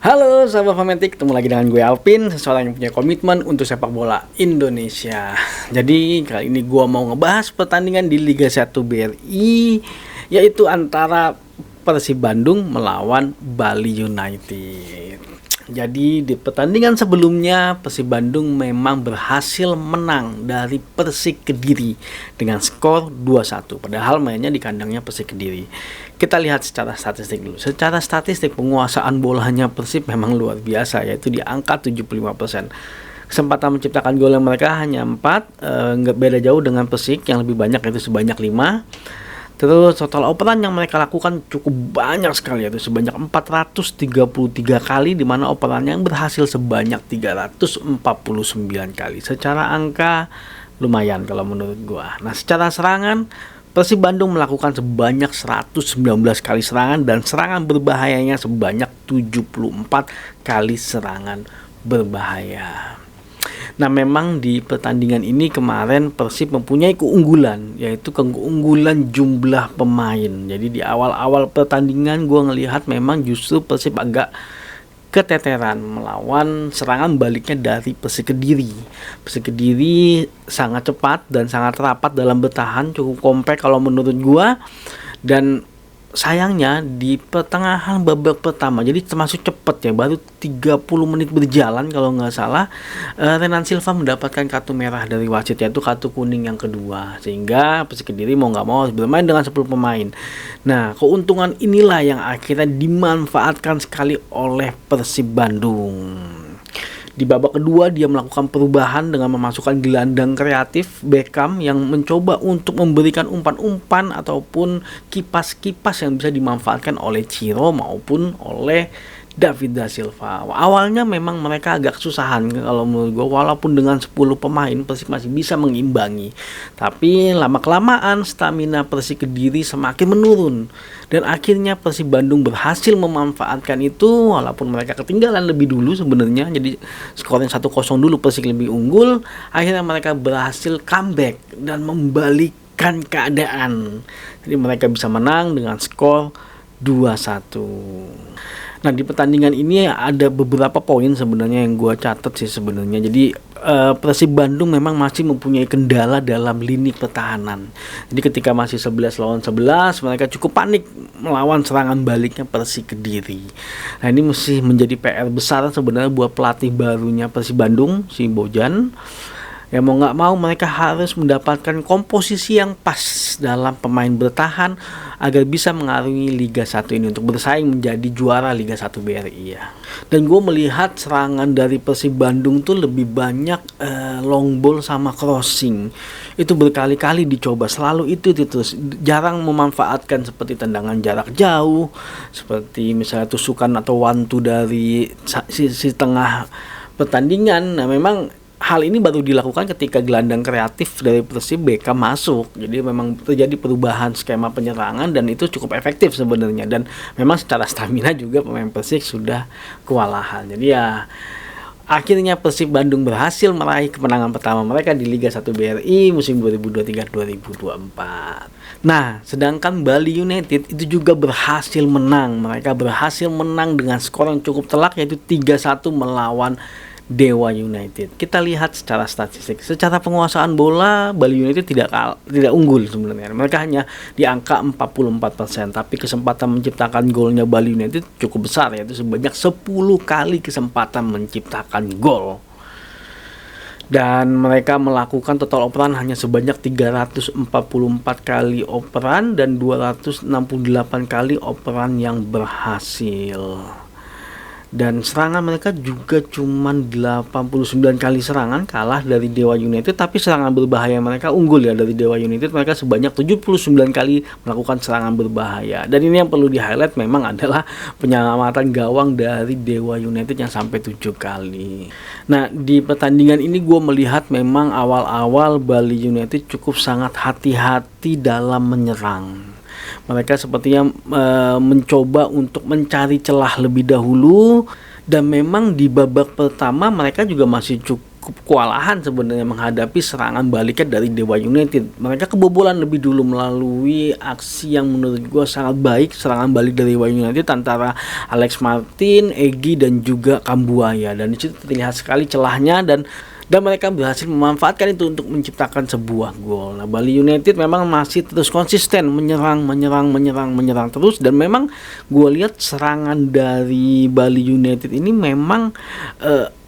Halo sahabat Fanatik, ketemu lagi dengan gue Alvin, seseorang yang punya komitmen untuk sepak bola Indonesia. Jadi kali ini gue mau ngebahas pertandingan di Liga 1 BRI, yaitu antara Persib Bandung melawan Bali United. Jadi di pertandingan sebelumnya Persib Bandung memang berhasil menang dari Persik Kediri dengan skor 2-1. Padahal mainnya di kandangnya Persik Kediri. Kita lihat secara statistik dulu. Secara statistik penguasaan bolanya Persib memang luar biasa, yaitu di angka 75%. Kesempatan menciptakan gol yang mereka hanya 4, nggak beda jauh dengan Persik yang lebih banyak, yaitu sebanyak 5. Terus total operan yang mereka lakukan cukup banyak sekali, yaitu sebanyak 433 kali, di mana operannya yang berhasil sebanyak 349 kali. Secara angka lumayan kalau menurut gua. Nah, secara serangan Persib Bandung melakukan sebanyak 119 kali serangan dan serangan berbahayanya sebanyak 74 kali serangan berbahaya. Nah, memang di pertandingan ini kemarin Persib mempunyai keunggulan, yaitu keunggulan jumlah pemain. Jadi di awal-awal pertandingan gue ngelihat memang justru Persib agak keteteran melawan serangan baliknya dari Persik Kediri. Persik Kediri sangat cepat dan sangat rapat dalam bertahan, cukup kompak kalau menurut gue. Dan sayangnya di pertengahan babak pertama, jadi termasuk cepat ya, baru 30 menit berjalan kalau nggak salah, Renan Silva mendapatkan kartu merah dari wasit, yaitu kartu kuning yang kedua, sehingga Persik Kediri mau nggak mau harus bermain dengan 10 pemain. Nah, keuntungan inilah yang akhirnya dimanfaatkan sekali oleh Persib Bandung. Di babak kedua dia melakukan perubahan dengan memasukkan gelandang kreatif Beckham yang mencoba untuk memberikan umpan-umpan ataupun kipas-kipas yang bisa dimanfaatkan oleh Ciro maupun oleh David da Silva. Awalnya memang mereka agak kesusahan kalau menurut gue, walaupun dengan 10 pemain Persib masih bisa mengimbangi. Tapi lama-kelamaan stamina Persik Kediri semakin menurun dan akhirnya Persib Bandung berhasil memanfaatkan itu, walaupun mereka ketinggalan lebih dulu sebenarnya. Jadi skornya 1-0 dulu, Persik lebih unggul. Akhirnya mereka berhasil comeback dan membalikkan keadaan. Jadi mereka bisa menang dengan skor 2-1. Nah, di pertandingan ini ada beberapa poin sebenarnya yang gue catat sih sebenarnya. Jadi Persib Bandung memang masih mempunyai kendala dalam lini pertahanan. Jadi ketika masih 11 lawan 11, mereka cukup panik melawan serangan baliknya Persik Kediri. Nah, ini mesti menjadi PR besar sebenarnya buat pelatih barunya Persib Bandung, si Bojan. Ya mau nggak mau mereka harus mendapatkan komposisi yang pas dalam pemain bertahan agar bisa mengarungi Liga 1 ini untuk bersaing menjadi juara Liga 1 BRI ya. Dan gue melihat serangan dari Persib Bandung tuh lebih banyak long ball sama crossing. Itu berkali-kali dicoba, selalu itu terus, jarang memanfaatkan seperti tendangan jarak jauh, seperti misalnya tusukan atau one-two dari sisi tengah pertandingan. Nah, memang hal ini baru dilakukan ketika gelandang kreatif dari Persib Beckham masuk. Jadi memang terjadi perubahan skema penyerangan dan itu cukup efektif sebenarnya. Dan memang secara stamina juga pemain Persib sudah kewalahan. Jadi ya akhirnya Persib Bandung berhasil meraih kemenangan pertama mereka di Liga 1 BRI musim 2023-2024. Nah, sedangkan Bali United itu juga berhasil menang. Mereka berhasil menang dengan skor yang cukup telak, yaitu 3-1 melawan Dewa United. Kita lihat secara statistik, secara penguasaan bola Bali United tidak unggul sebenarnya. Mereka hanya di angka 44%, tapi kesempatan menciptakan golnya Bali United cukup besar, yaitu sebanyak 10 kali kesempatan menciptakan gol. Dan mereka melakukan total operan hanya sebanyak 344 kali operan dan 268 kali operan yang berhasil. Dan serangan mereka juga cuma 89 kali serangan, kalah dari Dewa United. Tapi serangan berbahaya mereka unggul ya dari Dewa United. Mereka sebanyak 79 kali melakukan serangan berbahaya. Dan ini yang perlu di highlight memang adalah penyelamatan gawang dari Dewa United yang sampai 7 kali. Nah, di pertandingan ini gue melihat memang awal-awal Bali United cukup sangat hati-hati dalam menyerang. Mereka sepertinya mencoba untuk mencari celah lebih dahulu, dan memang di babak pertama mereka juga masih cukup cukup kewalahan sebenarnya menghadapi serangan baliknya dari Dewa United. Mereka kebobolan lebih dulu melalui aksi yang menurut gue sangat baik, serangan balik dari Dewa United antara Alex Martin, Egy dan juga Kambuaya, dan disitu terlihat sekali celahnya dan mereka berhasil memanfaatkan itu untuk menciptakan sebuah gol. Nah, Bali United memang masih terus konsisten menyerang terus, dan memang gue lihat serangan dari Bali United ini memang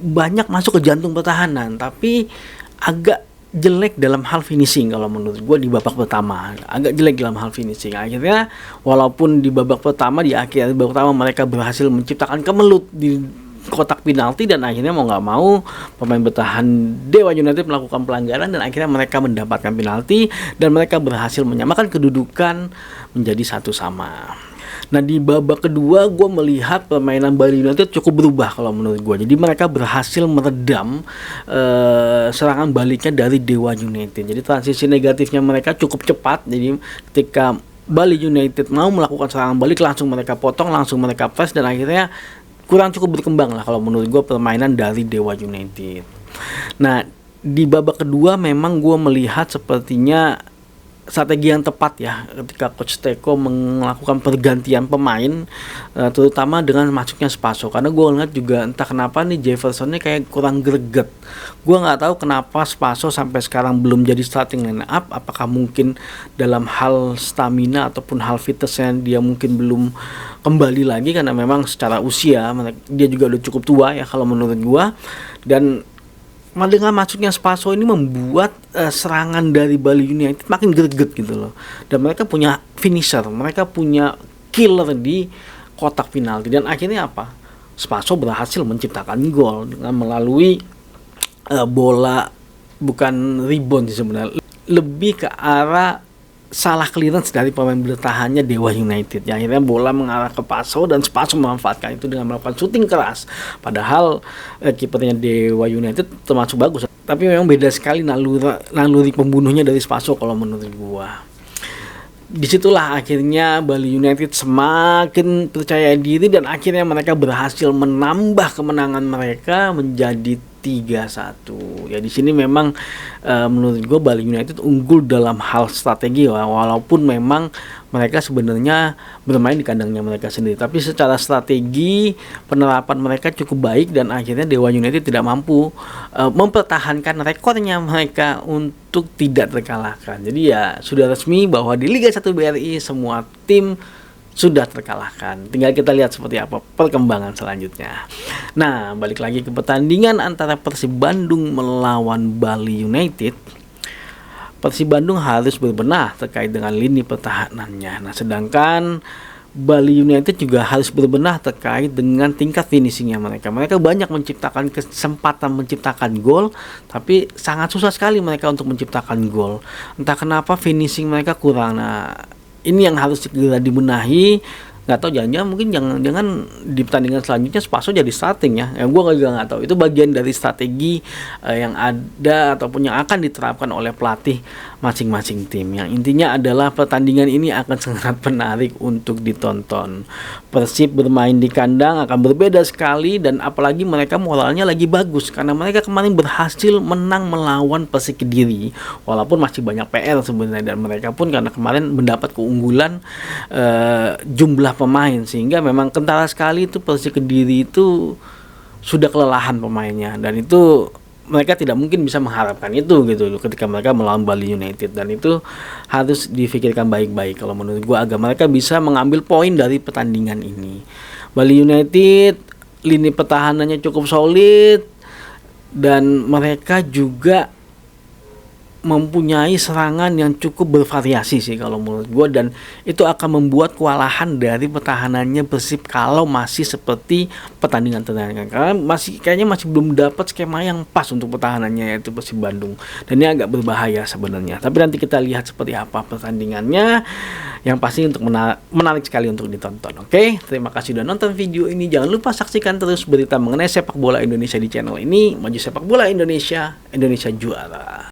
banyak masuk ke jantung pertahanan, tapi agak jelek dalam hal finishing. Kalau menurut gue di babak pertama agak jelek dalam hal finishing. Akhirnya walaupun di babak pertama, di akhir babak pertama mereka berhasil menciptakan kemelut di kotak penalti, dan akhirnya mau nggak mau pemain bertahan Dewa United melakukan pelanggaran dan akhirnya mereka mendapatkan penalti dan mereka berhasil menyamakan kedudukan menjadi 1-1. Nah, di babak kedua gue melihat permainan Bali United cukup berubah kalau menurut gue. Jadi mereka berhasil meredam serangan baliknya dari Dewa United. Jadi transisi negatifnya mereka cukup cepat. Jadi ketika Bali United mau melakukan serangan balik, langsung mereka potong, langsung mereka press, dan akhirnya kurang cukup berkembang lah kalau menurut gue permainan dari Dewa United. Nah, di babak kedua memang gue melihat sepertinya strategi yang tepat ya ketika Coach Teko melakukan pergantian pemain, terutama dengan masuknya Spaso, karena gue ngeliat juga entah kenapa nih Jeffersonnya kayak kurang greget. Gue nggak tahu kenapa Spaso sampai sekarang belum jadi starting line up. Apakah mungkin dalam hal stamina ataupun hal fitnessnya dia mungkin belum kembali lagi, karena memang secara usia dia juga udah cukup tua ya kalau menurut gue. Dan dengan masuknya Spaso ini membuat serangan dari Bali United makin greget gitu loh. Dan mereka punya finisher, mereka punya killer di kotak penalti, dan akhirnya apa? Spaso berhasil menciptakan gol dengan melalui bola, bukan rebound sih sebenarnya, lebih ke arah salah clearance dari pemain bertahannya Dewa United. Ya, akhirnya bola mengarah ke Spaso dan Spaso memanfaatkan itu dengan melakukan shooting keras. Padahal kipernya Dewa United termasuk bagus, tapi memang beda sekali naluri pembunuhnya dari Spaso kalau menurut gua. Disitulah akhirnya Bali United semakin percaya diri dan akhirnya mereka berhasil menambah kemenangan mereka menjadi 3-1. Ya, di sini memang menurut gue Bali United unggul dalam hal strategi, walaupun memang mereka sebenarnya bermain di kandangnya mereka sendiri, tapi secara strategi penerapan mereka cukup baik dan akhirnya Dewa United tidak mampu mempertahankan rekornya mereka untuk tidak terkalahkan. Jadi ya sudah resmi bahwa di Liga 1 BRI semua tim sudah terkalahkan. Tinggal kita lihat seperti apa perkembangan selanjutnya. Nah, balik lagi ke pertandingan antara Persib Bandung melawan Bali United. Persib Bandung harus berbenah terkait dengan lini pertahanannya. Nah, sedangkan Bali United juga harus berbenah terkait dengan tingkat finishingnya mereka. Mereka banyak menciptakan kesempatan menciptakan gol, tapi sangat susah sekali mereka untuk menciptakan gol. Entah kenapa finishing mereka kurang. Nah, ini yang harus segera dibenahi. Nggak tahu, jangan mungkin jangan di pertandingan selanjutnya Spaso jadi starting ya. Gue juga nggak tahu. Itu bagian dari strategi yang ada ataupun yang akan diterapkan oleh pelatih masing-masing tim. Yang intinya adalah pertandingan ini akan sangat menarik untuk ditonton. Persib bermain di kandang akan berbeda sekali, dan apalagi mereka moralnya lagi bagus karena mereka kemarin berhasil menang melawan Persik Kediri. Walaupun masih banyak PR sebenarnya, dan mereka pun karena kemarin mendapat keunggulan jumlah pemain, sehingga memang kentara sekali itu Persik Kediri itu sudah kelelahan pemainnya, dan itu mereka tidak mungkin bisa mengharapkan itu gitu ketika mereka melawan Bali United, dan itu harus difikirkan baik-baik kalau menurut gua agar mereka bisa mengambil poin dari pertandingan ini. Bali United lini pertahanannya cukup solid dan mereka juga mempunyai serangan yang cukup bervariasi sih kalau menurut gue, dan itu akan membuat kewalahan dari pertahanannya Persib kalau masih seperti pertandingan karena kayaknya masih belum dapat skema yang pas untuk pertahanannya, yaitu Persib Bandung, dan ini agak berbahaya sebenarnya. Tapi nanti kita lihat seperti apa pertandingannya, yang pasti untuk menarik sekali untuk ditonton. Oke, terima kasih sudah nonton video ini. Jangan lupa saksikan terus berita mengenai sepak bola Indonesia di channel ini. Maju sepak bola Indonesia, Indonesia juara.